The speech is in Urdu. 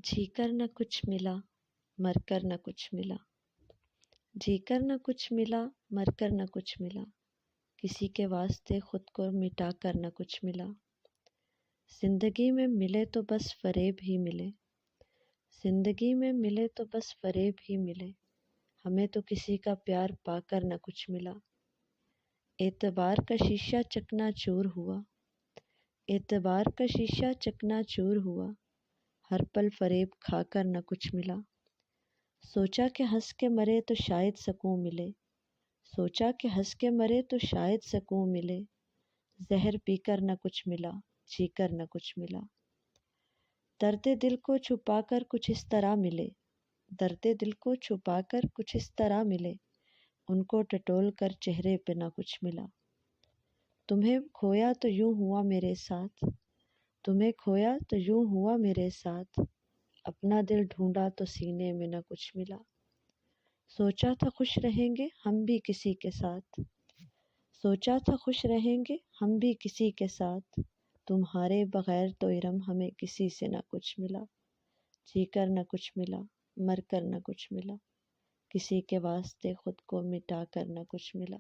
جی کر نہ کچھ ملا مر کر نہ کچھ ملا، جی کر نہ کچھ ملا مر کر نہ کچھ ملا، کسی کے واسطے خود کو مٹا کر نہ کچھ ملا۔ زندگی میں ملے تو بس فریب ہی ملے، زندگی میں ملے تو بس فریب ہی ملے، ہمیں تو کسی کا پیار پا کر نہ کچھ ملا۔ اعتبار کا شیشہ چکنا چور ہوا، اعتبار کا شیشہ چکنا چور ہوا، ہر پل فریب کھا کر نہ کچھ ملا۔ سوچا کہ ہنس کے مرے تو شاید سکون ملے، سوچا کہ ہنس کے مرے تو شاید سکون ملے، زہر پی کر نہ کچھ ملا، جی کر نہ کچھ ملا۔ درد دل کو چھپا کر کچھ اس طرح ملے، درد دل کو چھپا کر کچھ اس طرح ملے، ان کو ٹٹول کر چہرے پہ نہ کچھ ملا۔ تمہیں کھویا تو یوں ہوا میرے ساتھ، تمہیں کھویا تو یوں ہوا میرے ساتھ، اپنا دل ڈھونڈا تو سینے میں نہ کچھ ملا۔ سوچا تھا خوش رہیں گے ہم بھی کسی کے ساتھ، سوچا تھا خوش رہیں گے ہم بھی کسی کے ساتھ، تمہارے بغیر تو ارم ہمیں کسی سے نہ کچھ ملا۔ جی کر نہ کچھ ملا مر کر نہ کچھ ملا، کسی کے واسطے خود کو مٹا کر نہ کچھ ملا۔